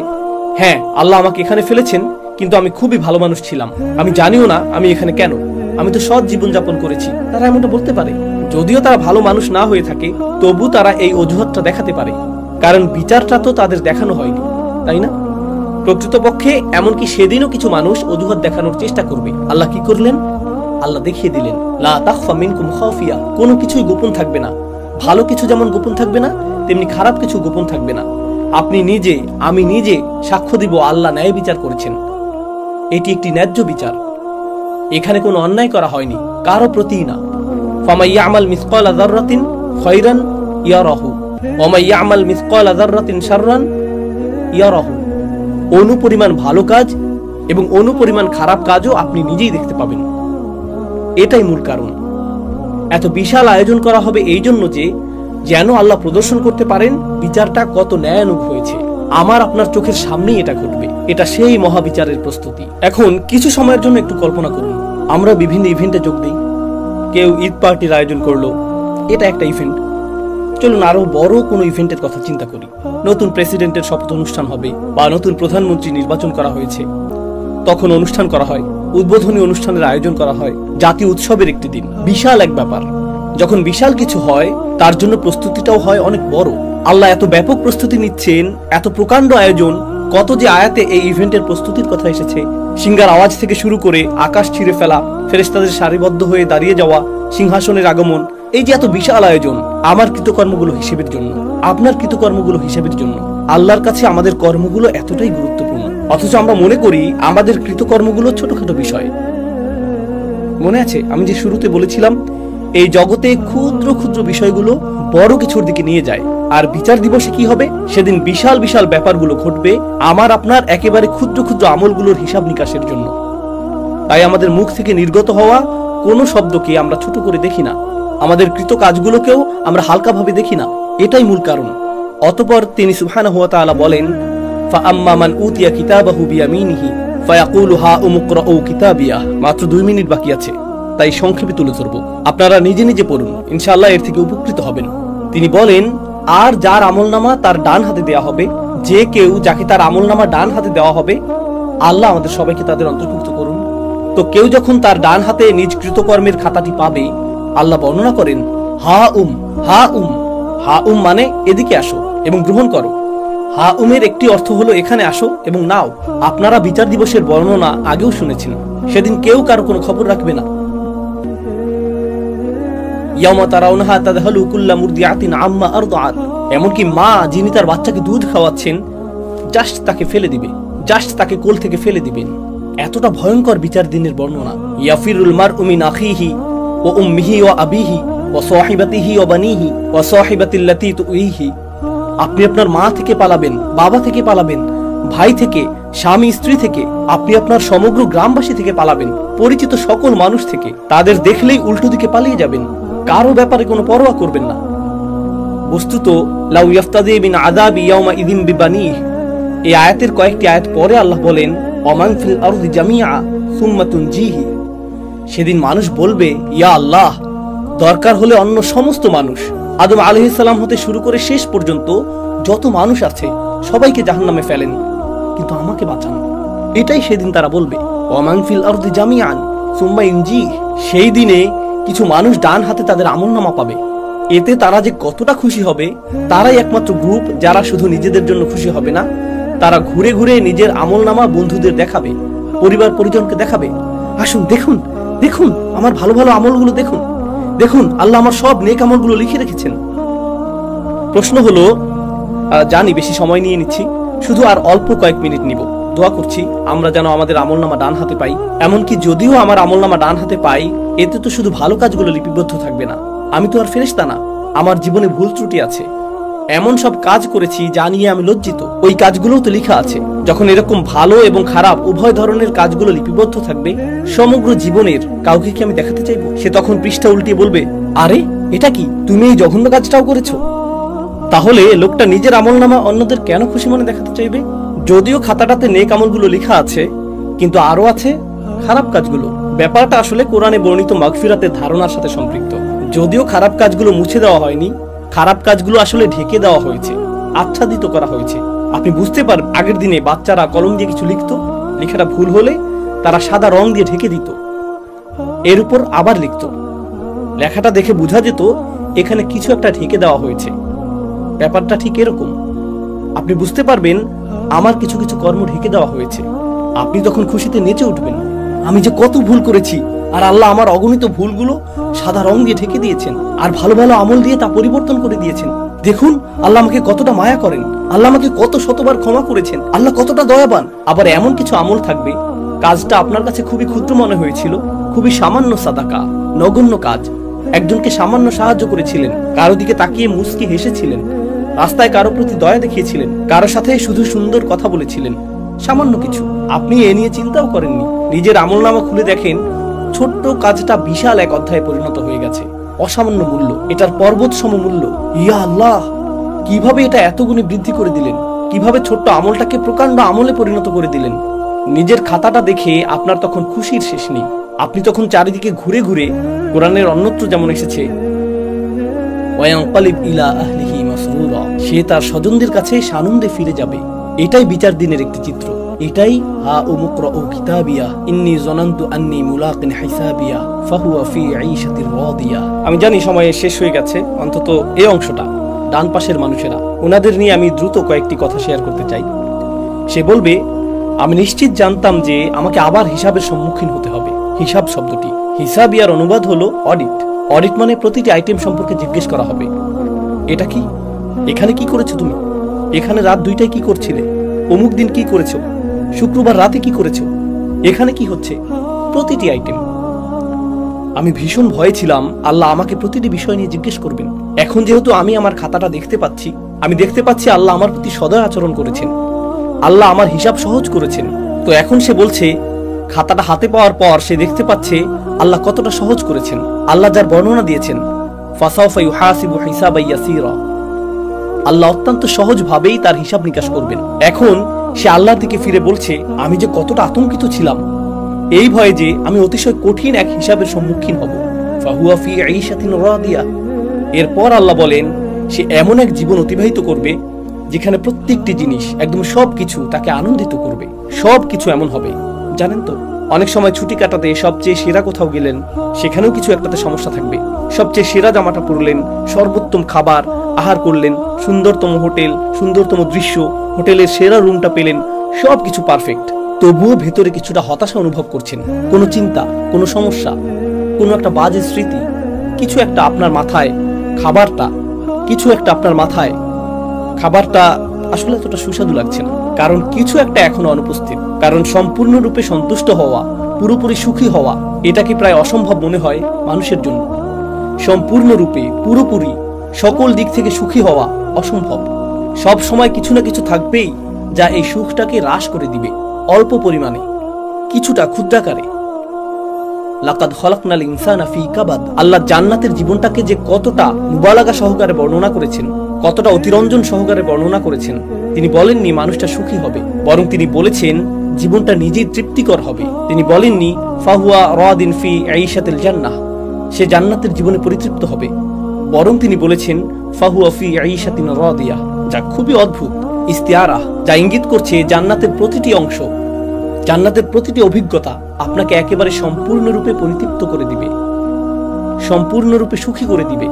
হ্যাঁ আল্লাহ আমাকে এখানে ফেলেছেন, কিন্তু আমি খুবই ভালো মানুষ ছিলাম, আমি জানিও না আমি এখানে কেন, আমি তো সৎ জীবনযাপন করেছি। তারা এমনটা বলতে পারে। যদিও তারা ভালো মানুষ না হয়ে থাকে, তবু তারা এই অজুহাতটা দেখাতে পারে, কারণ বিচারটা তো তাদের দেখানো হয়নি, তাই না? প্রকৃতপক্ষে এমনকি সেদিনও কিছু মানুষ অজুহাত দেখানোর চেষ্টা করবে। আল্লাহ কি করলেন? আল্লাহ দেখিয়ে দিলেন, লা তাখফা মিনকুম খাফিয়া, কোনো কিছুই গোপন থাকবে না। ভালো কিছু যেমন গোপন থাকবে না, তেমনি খারাপ কিছু গোপন থাকবে না। আপনি নিজে, আমি নিজে সাক্ষ্য দিব আল্লাহ ন্যায় বিচার করেছেন। এটি একটি ন্যায্য বিচার। এখানে কোনো অন্যায় করা হয়নি, কারো প্রতি না। ফামান ইয়ামাল মিসকালা যাররাতিন খায়রান ইয়ারাহু ওয়া মান ইয়ামাল মিসকালা যাররাতিন শাররান ইয়ারাহু। অনুপরিমাণ ভালো কাজ এবং অনুপরিমাণ খারাপ কাজও আপনি নিজেই দেখতে পাবেন। এটাই মূল কারণ। এত বিশাল আয়োজন করা হবে এই জন্য যে যেন আল্লাহ প্রদর্শন করতে পারেন বিচারটা কত ন্যায়ানুগ হয়েছে। আমার আপনার চোখের সামনেই এটা ঘটবে। এটা সেই মহাবিচারের প্রস্তুতি। এখন কিছু সময়ের জন্য একটু কল্পনা করুন, আমরা বিভিন্ন ইভেন্টে যোগ দিই। কেউ ঈদ পার্টির আয়োজন করলো, এটা একটা ইভেন্ট। চলুন আরো বড় কোনো ইভেন্টের কথা চিন্তা করি। নতুন প্রেসিডেন্টের শপথ অনুষ্ঠান হবে বা নতুন প্রধানমন্ত্রী নির্বাচন করা হয়েছে, তখন অনুষ্ঠান করা হয়, উদ্বোধনী অনুষ্ঠানের আয়োজন করা হয়, জাতীয় উৎসবের একটি দিন। বিশাল এক ব্যাপার। যখন বিশাল কিছু হয় তার জন্য প্রস্তুতিটাও হয় অনেক বড়। আল্লাহ এত ব্যাপক প্রস্তুতি নিচ্ছেন, এত প্রকাণ্ড আয়োজন। কত যে আয়াতে এই ইভেন্টের প্রস্তুতির কথা এসেছে। সিংহার আওয়াজ থেকে শুরু করে আকাশ ছিঁড়ে ফেলা, ফেরেশতাদের সারিবদ্ধ হয়ে দাঁড়িয়ে যাওয়া, সিংহাসনের আগমন, এই যে এত বিশাল আয়োজন, আমার কৃতকর্মগুলো হিসেবের জন্য, আপনার কৃতকর্মগুলো হিসেবের জন্য। আল্লাহর কাছে আমাদের কর্মগুলো এতটাই গুরুত্বপূর্ণ, অথচ আমরা মনে করি আমাদের কৃতকর্মগুলো ছোটখাটো বিষয়। মনে আছে আমি যে শুরুতে বলেছিলাম এই জগতে ক্ষুদ্র ক্ষুদ্র বিষয়গুলো বড় কিছুর দিকে নিয়ে যায়, আর বিচার দিবসে কি হবে? সেদিন বিশাল বিশাল ব্যাপারগুলো ঘটবে আমার আপনার একেবারে ক্ষুদ্র ক্ষুদ্র আমলগুলোর হিসাব নিকাশের জন্য। তাই আমাদের মুখ থেকে নির্গত হওয়া কোনো শব্দকে আমরা ছোট করে দেখি না, আমাদের কৃত কাজগুলোকেও আমরা হালকাভাবে দেখি না, এটাই মূল কারণ। অতঃপর তিনি সুবহানাহু ওয়া তাআলা বলেন, ফাআম্মা মান উতিয়া কিতাবাহু বিয়ামিনিহি ফায়াকুলু হাউম ইকরাউ কিতাবিয়াহ। মাত্র 2 মিনিট বাকি আছে, তাই সংক্ষেপে তুলে ধরব, আপনারা নিজে নিজে পড়ুন, ইনশাআল্লাহ এর থেকে উপকৃত হবেন। তিনি বলেন, আর যার আমলনামা তার ডান হাতে দেওয়া হবে, যে কেউ যাকে তার আমলনামা ডান হাতে দেওয়া হবে, আল্লাহ আমাদের সবাইকে তাদের অন্তর্ভুক্ত করুন। তো কেউ যখন তার ডান হাতে নিজ কৃতকর্মের খাতাটি পাবে, আল্লাহ বর্ণনা করেন, হাউম হাউম। হাউম মানে এদিকে আসো এবং গ্রহণ করো। হাউমের একটি অর্থ হলো এখানে আসো এবং নাও। আপনারা বিচার দিবসের বর্ণনা আগেও শুনেছেন, সেদিন কেউ কারো কোনো খবর রাখবে না। ইয়াউমা তারাউনাহা তাযহালু কুল্লু মুরদিআতিন আম্মা আরদাআত। এমনকি মা যিনি তার বাচ্চাকে দুধ খাওয়াচ্ছেন জাস্ট তাকে ফেলে দিবে, জাস্ট তাকে কোল থেকে ফেলে দিবেন। এতটা ভয়ঙ্কর বিচার দিনের বর্ণনা। ইয়াফিরুল মারউ মিন আখিহি ওয়া উম্মিহি ওয়া আবিহি ওয়া সাহিবাতিহি ওয়া বানিহি ওয়া সাহিবাতিল্লাতী তুইহি। আপনি আপনার মা থেকে পালাবেন, বাবা থেকে পালাবেন, ভাই থেকে, স্বামী স্ত্রী থেকে, আপনি আপনার সমগ্র গ্রামবাসী থেকে পালাবেন, পরিচিত সকল মানুষ থেকে। তাদের দেখলেই উল্টো দিকে পালিয়ে যাবেন, কারো ব্যাপারে কোনো পরোয়া করবেন না। বস্তুত লাউ ইয়াফতাদি মিন আযাবি ইয়াউমা ইযিন বিবানিহি। এই আয়াতের কয়েকটি আয়াত পরে আল্লাহ বলেন, ওমান ফিল আরদি জামিআ সুম্মা তুনজিহি। সেদিন মানুষ বলবে, ইয়া আল্লাহ, দরকার হলে অন্য সমস্ত মানুষ, আদম আলাইহিস সালাম হতে শুরু করে শেষ পর্যন্ত যত মানুষ আছে সবাইকে জাহান্নামে ফেলেন, কিন্তু আমাকে বাঁচান। এটাই সেদিন তারা বলবে, ওমান ফিল আরদি জামিআন সুম্মা ইনজিহি। সেই দিনে কিছু মানুষ ডান হাতে তাদের আমলনামা পাবে। এতে তারা যে কতটা খুশি হবে, তারাই একমাত্র গ্রুপ যারা শুধু নিজেদের জন্য খুশি হবে না, তারা ঘুরে ঘুরে নিজের আমলনামা বন্ধুদের দেখাবে, পরিবার পরিজনকে দেখাবে, আসুন দেখুন দেখুন আমার ভালো ভালো আমলগুলো দেখুন, দেখুন আল্লাহ আমার সব নেক আমলগুলো লিখে রেখেছেন। প্রশ্ন হলো, জানি বেশি সময় নিয়ে নিচ্ছি, শুধু আর অল্প কয়েক মিনিট নিব। দোয়া করছি আমরা যেন আমাদের আমলনামা ডান হাতে পাই। এমনকি যদিও আমার আমলনামা ডান হাতে পাই, এতে তো শুধু ভালো কাজগুলো লিপিবদ্ধ থাকবে না। আমি তো আর ফেরেশতা না, আমার জীবনে ভুল ত্রুটি আছে, এমন সব কাজ করেছি যা নিয়ে আমি লজ্জিত, ওই কাজগুলোও তো লেখা আছে। যখন এরকম ভালো এবং খারাপ উভয় ধরনের কাজগুলো লিপিবদ্ধ থাকবে, সমগ্র জীবনের কাউকে কি আমি দেখাতে চাইবো? সে তখন পৃষ্ঠা উল্টিয়ে বলবে, আরে এটা কি, তুমি এই জঘন্য কাজটাও করেছো? তাহলে লোকটা নিজের আমলনামা অন্যদের কেন খুশি মনে দেখাতে চাইবে? যদিও খাতাটাতে নেক আমলগুলো লেখা আছে, কিন্তু আরো আছে খারাপ কাজগুলো। ব্যাপারটা আসলে কোরআনে বর্ণিত মাগফিরাতের ধারণার সাথে সম্পৃক্ত। যদিও খারাপ কাজগুলো মুছে দেওয়া হয়নি, খারাপ কাজগুলো আসলে ঢেকে দেওয়া হয়েছে, আচ্ছাদিত করা হয়েছে। আপনি বুঝতে পারেন, আগের দিনে বাচ্চারা কলম দিয়ে কিছু লিখতো, লেখাটা ভুল হলে তারা সাদা রং দিয়ে ঢেকে দিত, এর উপর আবার লিখতো। লেখাটা দেখে বোঝা যেত এখানে কিছু একটা ঢেকে দেওয়া হয়েছে। ব্যাপারটা ঠিক এরকম। আপনি বুঝতে পারবেন আমার কিছু কিছু কর্ম ঢেকে দেওয়া হয়েছে। আপনি তখন খুশিতে নেচে উঠবেন, আমি যে কত ভুল করেছি, আর আল্লাহ আমার অগণিত ভুলগুলো সাদা রং দিয়ে ঢেকে দিয়েছেন, আর ভালো ভালো আমল দিয়ে তা পরিবর্তন করে দিয়েছেন। দেখুন আল্লাহ আমাকে কতটা মায়া করেন, আল্লাহ আমাকে কত শতবার ক্ষমা করেছেন, আল্লাহ কতটা দয়াবান। আবার এমন কিছু আমল থাকবে, কাজটা আপনার কাছে খুবই ক্ষুদ্র মনে হয়েছিল, খুবই সামান্য সাদাকা, নগণ্য কাজ। একজনকে সামান্য সাহায্য করেছিলেন, কারো দিকে তাকিয়ে মুচকি হেসেছিলেন, রাস্তায় কারো প্রতি দয়া দেখিয়েছিলেন, কারো সাথে শুধু সুন্দর কথা বলেছিলেন, সামান্য কিছু। আপনি এ নিয়ে চিন্তাও করেননি। নিজের আমলনামা খুলে দেখেন, ছোট্ট কাজটা বিশাল এক অধ্যায়ে পরিণত হয়ে গেছে। অসামান্য মূল্য, এটার পর্বত সম মূল্য। ইয়া আল্লাহ, কিভাবে এটা এত গুণে বৃদ্ধি করে দিলেন, কিভাবে ছোট্ট আমলটাকে প্রকাণ্ড আমলে পরিণত করে দিলেন। নিজের খাতাটা দেখে আপনার তখন খুশির শেষ নেই। আপনি তখন চারিদিকে ঘুরে ঘুরে, কোরআনের অন্যত্র যেমন এসেছে, ওয়ায়ানকালিব ইলা আহলিহি মাসরুরা, সে তার স্বজনদের কাছে সানন্দে ফিরে যাবে। এটাই বিচার দিনের একটি চিত্র। এটাই হাউম ইকরাউ কিতাবিয়া ইন্নী যানানতু আন্নী মুলাকিন হিসাবিয়া ফাহুয়া ফি ঈশাতির রাদিয়া। আমি জানি সময় শেষ হয়ে গেছে, অন্তত এই অংশটা। ডান পাশের মানুষেরা, ওনাদের নিয়ে আমি দ্রুত কয়েকটি কথা শেয়ার করতে চাই। সে বলবে, আমি নিশ্চিত জানতাম যে আমাকে আবার হিসাবের সম্মুখীন হতে হবে। হিসাব শব্দটি হিসাবিয়ার অনুবাদ হলো অডিট। অডিট মানে প্রতিটি আইটেম সম্পর্কে জিজ্ঞেস করা হবে। এটা কি, এখানে কি করেছো তুমি, এখানে রাত 2টায় কি করছিলে, অমুক দিন কি করেছো, শুক্রবার রাতে কি করেছো, এখানে কি হচ্ছে, প্রতিটি আইটেম। আমি ভীষণ ভয়ে ছিলাম আল্লাহ আমাকে প্রতিটি বিষয় নিয়ে জিজ্ঞেস করবেন। এখন যেহেতু আমি আমার খাতাটা দেখতে পাচ্ছি, আমি দেখতে পাচ্ছি আল্লাহ আমার প্রতি সদয় আচরণ করেছেন, আল্লাহ আমার হিসাব সহজ করেছেন। তো এখন সে বলছে, খাতাটা হাতে পাওয়ার পর সে দেখতে পাচ্ছে আল্লাহ কতটা সহজ করেছেন। আল্লাহ যার বর্ণনা দিয়েছেন, ফাসাউফা ইউহাসিবু হিসাবান ইয়াসীরা, আল্লাহ অত্যন্ত সহজভাবেই তার হিসাব নিকাশ করবেন। এখন সে আল্লাহর দিকে ফিরে বলছে, আমি যে কতটা আতঙ্কিত ছিলাম এই ভয়ে যে আমি অতিশয় কঠিন এক হিসাবের সম্মুখীন হব। ফাহুয়া ফি ঈশাতিন রাদিয়া, এরপর আল্লাহ বলেন সে এমন এক জীবন অতিবাহিত করবে যেখানে প্রত্যেকটি জিনিস, একদম সবকিছু তাকে আনন্দিত করবে। সবকিছু এমন হবে, জানেন তো, অনেক সময় ছুটি কাটাতে সবচেয়ে সেরা কোথাও গেলেন, সেখানেও কিছু একটাতে সমস্যা থাকবে। সবচেয়ে সেরা জামাটা পরলেন, সর্বোত্তম খাবার আহার করলেন, সুন্দরতম হোটেল, সুন্দরতম দৃশ্য, হোটেলের সেরা রুমটা পেলেন, সবকিছু পারফেক্ট, তবুও ভেতরে কিছুটা হতাশা অনুভব করছেন। কোনো চিন্তা, কোনো সমস্যা, কোনো একটা বাজে স্মৃতি, কিছু একটা আপনার মাথায়, খাবারটা আসলে এতটা সুস্বাদু লাগছে না, কারণ কিছু একটা এখনো অনুপস্থিত। কারণ সম্পূর্ণরূপে সন্তুষ্ট হওয়া, পুরোপুরি সুখী হওয়া, এটা কি প্রায় অসম্ভব মনে হয় মানুষের জন্য। সম্পূর্ণরূপে, পুরোপুরি, সকল দিক থেকে সুখী হওয়া অসম্ভব। সব সময় কিছু না কিছু থাকবেই যা এই সুখটাকে হ্রাস করে দিবে, অল্প পরিমাণে, কিছুটা ক্ষুদ্রাকারে। লাকাদ খলাকনাল ইনসানা ফি কাবাদ, আল্লাহ জান্নাতের জীবনটাকে যে কতটা মুবালাগা সহকারে বর্ণনা করেছেন, কতটা অতিরঞ্জন সহকারে বর্ণনা করেছেন। তিনি বলেননি মানুষটা সুখী হবে, বরং তিনি বলেছেন জীবনটা নিজেই তৃপ্তিকর হবে। তিনি বলেননি ফাহুয়া রাদিন ফি ঈশাতিল জান্নাহ, সে জান্নাতের জীবনে পরিতৃপ্ত হবে, বরং তিনি বলেছেন ফাহুয়া ফি ঈশাতিন রাদিয়া, যা খুবই অদ্ভুত ইস্তিআরা, যা ইঙ্গিত করছে জান্নাতের প্রতিটি অংশ, জান্নাতের প্রতিটি অভিজ্ঞতা আপনাকে একেবারে সম্পূর্ণরূপে পরিতৃপ্ত করে দিবে, সম্পূর্ণরূপে সুখী করে দিবে,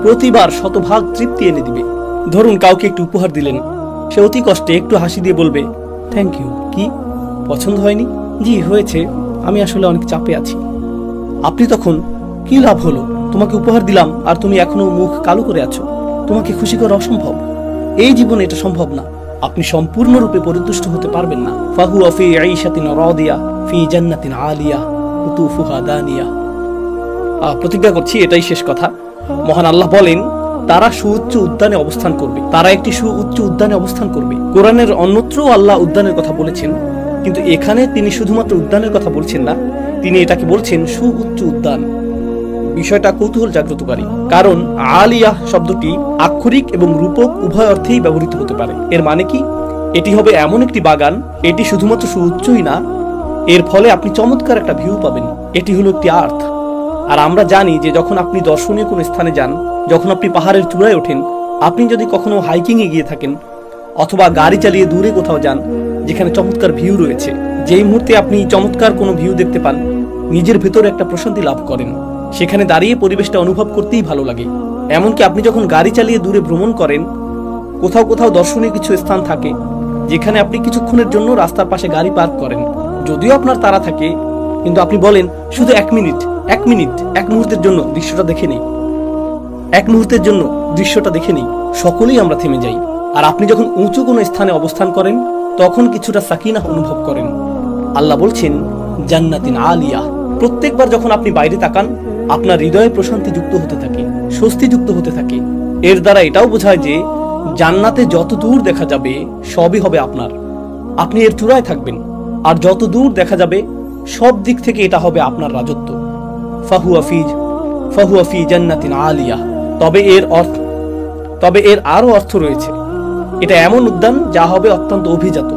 প্রতিবার শতভাগ তৃপ্তি এনে দিবে। ধরুন কাউকে একটু উপহার দিলেন, সে অতি কষ্টে একটু হাসি দিয়ে বলবে থ্যাংক ইউ। কি পছন্দ হয়নি? জি হয়েছে, আমি আসলে অনেক চাপে আছি। আপনি তখন, কি লাভ হলো, তোমাকে উপহার দিলাম আর তুমি এখনো মুখ কালো করে আছো, তোমাকে খুশি করা অসম্ভব, এই জীবনে এটা সম্ভব না, আপনি সম্পূর্ণরূপে পরিতুষ্ট হতে পারবেন না। ফাহুয়া ফি ঈশাতিন রাদিয়া ফি জান্নাতিন আলিয়া কুতুফুহা দানিয়া। প্রতিজ্ঞা করছি এটাই শেষ কথা। মহান আল্লাহ বলেন তারা সুউচ্চ উদ্যানে অবস্থান করবে, তারা একটি সুউচ্চ উদ্যানে অবস্থান করবে। কোরআনের অন্যত্রও আল্লাহ উদ্যানের কথা বলেছেন, কিন্তু এখানে তিনি শুধুমাত্র উদ্যানের কথা বলছেন না, তিনি এটাকে বলছেন সুউচ্চ উদ্যান। বিষয়টা কৌতূহল জাগ্রতকারী, কারণ আলিয়া শব্দটি আক্ষরিক এবং রূপক উভয় অর্থেই ব্যবহৃত হতে পারে। এর মানে কি, এটি হবে এমন একটি বাগান, এটি শুধুমাত্র সুউচ্চই না, এর ফলে আপনি চমৎকার একটা ভিউ পাবেন, এটি হলো একটি আর্থ। আর আমরা জানি যে যখন আপনি দর্শনীয় কোনো স্থানে যান, যখন আপনি পাহাড়ের চূড়ায় ওঠেন, আপনি যদি কখনো হাইকিং এ গিয়ে থাকেন অথবা গাড়ি চালিয়ে দূরে কোথাও যান যেখানে চমৎকার ভিউ রয়েছে, যেই মুহূর্তে আপনি চমৎকার কোনো ভিউ দেখতে পান, নিজের ভেতরে একটা প্রশান্তি লাভ করেন, সেখানে দাঁড়িয়ে পরিবেশটা অনুভব করতেই ভালো লাগে। এমনকি আপনি যখন গাড়ি চালিয়ে দূরে ভ্রমণ করেন, কোথাও কোথাও দর্শনীয় কিছু স্থান থাকে যেখানে আপনি কিছুক্ষণের জন্য রাস্তার পাশে গাড়ি পার্ক করেন, যদিও আপনার তাড়া থাকে, কিন্তু আপনি বলেন শুধু এক মিনিট, এক মুহূর্তের জন্য দৃশ্যটা দেখে নেই, এক মুহূর্তের জন্য দৃশ্যটা দেখে নেই। সকলেই আমরা থেমে যাই। আর আপনি যখন উঁচু কোনো স্থানে অবস্থান করেন তখন কিছুটা সাকিনাহ অনুভব করেন। আল্লাহ বলছেন জান্নাতিন আলিয়া। প্রত্যেকবার যখন আপনি বাইরে তাকান আপনার হৃদয়ে প্রশান্তি যুক্ত হতে থাকে, স্বস্তি যুক্ত হতে থাকে। এর দ্বারা এটাও বোঝায় যে জান্নাতে যত দূর দেখা যাবে সবই হবে আপনার, আপনি এর চূড়ায় থাকবেন, আর যত দূর দেখা যাবে সব দিক থেকে এটা হবে আপনার রাজত্ব। ফাহুয়া ফি জান্নাতিন আলিয়া। তবে এর আরো অর্থ রয়েছে, এটা এমন উদ্যান যা হবে অত্যন্ত অভিজাত।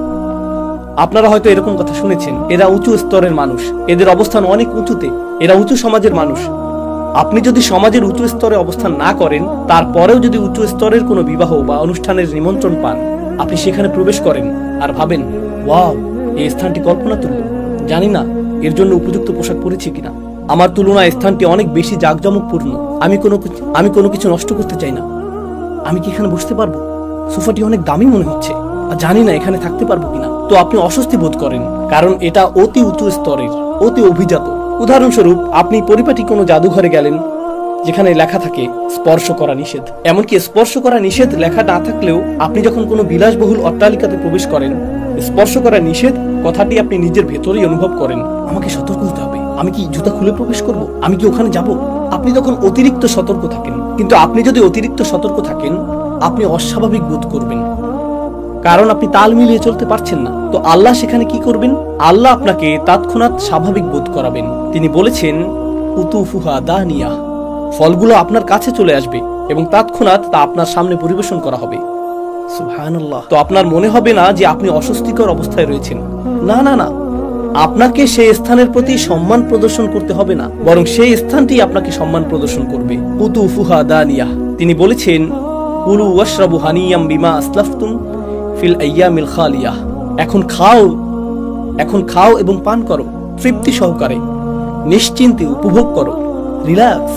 আপনারা হয়তো এরকম কথা শুনেছেন, এরা উঁচু স্তরের মানুষ, এদের অবস্থান অনেক উঁচুতে, এরা উঁচু সমাজের মানুষ। আপনি যদি সমাজের উঁচু স্তরে অবস্থান না করেন, তারপরেও যদি উঁচু স্তরের কোনো বিবাহ বা অনুষ্ঠানের নিমন্ত্রণ পান, আপনি সেখানে প্রবেশ করেন আর ভাবেন ওয়াও, এই স্থানটি কল্পনা তুল্য, জানি না এর জন্য উপযুক্ত পোশাক পরেছি কিনা, আমার তুলনায় স্থানটি অনেক বেশি জাঁকজমকপূর্ণ, আমি কোনো কিছু নষ্ট করতে চাই না, আমি কি এখানে বসতে পারবো, সোফাটি অনেক দামি মনে হচ্ছে, আর জানি না এখানে থাকতে পারবো কিনা। তো আপনি অস্বস্তি বোধ করেন, কারণ এটা অতি উঁচু স্তরের, অতি অভিজাত। উদাহরণস্বরূপ আপনি পরিপাটি কোনো জাদুঘরে গেলেন যেখানে লেখা থাকে স্পর্শ করা নিষেধ। এমনকি স্পর্শ করা নিষেধ লেখা না থাকলেও আপনি যখন কোনো বিলাসবহুল অট্টালিকাতে প্রবেশ করেন, স্পর্শ করা নিষেধ কথাটি আপনি নিজের ভেতরেই অনুভব করেন, আমাকে সতর্ক হতে হবে, আমি কি জুতা খুলে প্রবেশ করব? আমি কি ওখানে যাব? আপনি তখন অতিরিক্ত সতর্ক থাকেন। কিন্তু আপনি যদি অতিরিক্ত সতর্ক থাকেন, আপনি অস্বাভাবিক বোধ করবেন, কারণ আপনি তাল মিলিয়ে চলতে পারছেন না। তো আল্লাহ সেখানে কি করবেন? আল্লাহ আপনাকে তৎক্ষণাৎ স্বাভাবিক বোধ করাবেন। তিনি বলেছেন, কুতুফুহা দানিয়া, ফলগুলো আপনার কাছে চলে আসবে এবং তৎক্ষণাৎ তা আপনার সামনে পরিবেশন করা হবে। সুবহানাল্লাহ। তো আপনার মনে হবে না যে আপনি অস্বস্তিকর অবস্থায় রয়েছেন। না না না, আপনাকে সেই স্থানের প্রতি সম্মান প্রদর্শন করতে হবে না, বরং সেই স্থানটি আপনাকে সম্মান প্রদর্শন করবে। কুতুফুহা দানিয়া। তিনি বলেছেন, কুলু ওয়াশরাবু হানিয়াম বিমা আসলাফতুম ফিল আইয়ামিল খালিয়াহ। এখন খাও এবং পান করো তৃপ্তি সহকারে, নিশ্চিন্তে উপভোগ করো, রিল্যাক্স।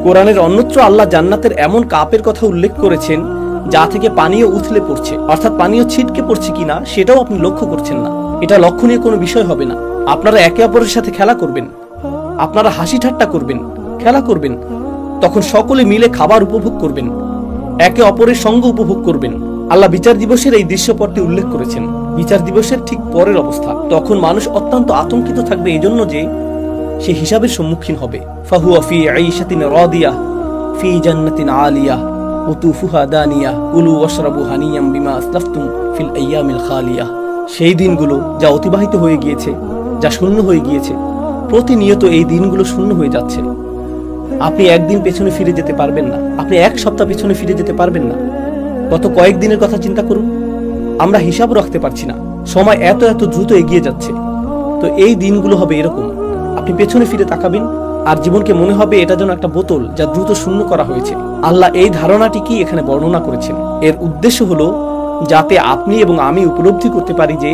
কোরআনের অন্যত্র আল্লাহ জান্নাতের এমন কাপের কথা উল্লেখ করেছেন যা থেকে পানীয় উথলে পড়ছে, অর্থাৎ পানীয় ছিটকে পড়ছে কিনা সেটাও আপনি লক্ষ্য করছেন না। এটা লক্ষণীয় কোনো বিষয় হবে না। আপনারা একে অপরের সাথে খেলা করবেন, আপনারা হাসি ঠাট্টা করবেন, খেলা করবেন, তখন সকলে মিলে খাবার উপভোগ করবেন, একে অপরের সঙ্গ উপভোগ করবেন। আল্লাহ বিচার দিবসের এই দৃশ্যপটটি উল্লেখ করেছেন। বিচার দিবসের ঠিক পরের অবস্থা, তখন মানুষ অত্যন্ত আতঙ্কিত থাকবে এই জন্য যে সে হিসাবের সম্মুখীন হবে। ফাহুয়া ফি আইশাতিন রাদিয়াহ ফি জান্নাতিন আলিয়াহ কুতুফুহা দানিয়া কুলু ওয়াশরাবু হানিয়াম বিমা আসলাফতুম ফিল আইয়ামিল খালিয়াহ। সেই দিনগুলো যা অতিবাহিত হয়ে গিয়েছে, যা শূন্য হয়ে গিয়েছে, প্রতিনিয়ত এই দিনগুলো শূন্য হয়ে যাচ্ছে। আপনি একদিন পেছনে ফিরে যেতে পারবেন না, আপনি এক সপ্তাহ পেছনে ফিরে যেতে পারবেন না। গত কয়েকদিনের কথা চিন্তা করুন, আমরা হিসাব রাখতে পারছি না, সময় এত এত দ্রুত এগিয়ে যাচ্ছে। তো এই দিনগুলো হবে এরকম, আপনি পেছনে ফিরে তাকাবেন আর জীবনকে মনে হবে এটা যেন একটা বোতল যা দ্রুত শূন্য করা হয়েছে। আল্লাহ এই ধারণাটি কি এখানে বর্ণনা করেছেন। এর উদ্দেশ্য হলো যাতে আপনি এবং আমি উপলব্ধি করতে পারি যে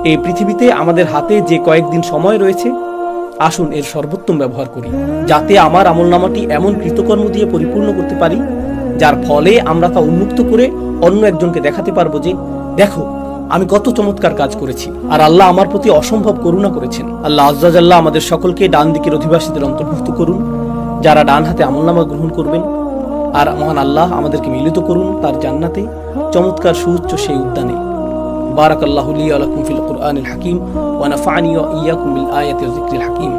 এই পৃথিবীতে আমাদের হাতে যে কয়েকদিন সময় রয়েছে, আসুন এর সর্বোত্তম ব্যবহার করি, যাতে আমার আমলনামাটি এমন কৃতকর্ম দিয়ে পরিপূর্ণ করতে পারি যার ফলে আমরা তা উন্মুক্ত করে অন্য একজনকে দেখাতে পারবো যে দেখো আমি কত চমৎকার কাজ করেছি, আর আল্লাহ আমার প্রতি অসম্ভব করুণা করেছেন। আল্লাহ আজ্জা জাল্লাহ আমাদের সকলকে ডান দিকের অধিবাসীদের অন্তর্ভুক্ত করুন, যারা ডান হাতে আমলনামা গ্রহণ করবেন। আর মহান আল্লাহ আমাদেরকে মিলিত করুন তার জান্নাতে, চমৎকার সুউচ্চ সেই উদ্যানে। বারাকাল্লাহু লি ওয়া লাকুম ফিল কুরআনিল হাকিম ওয়া নাফা'নি ওয়া ইয়্যাকুম বিল আয়াতি ওয়া যিকরিল হাকিম।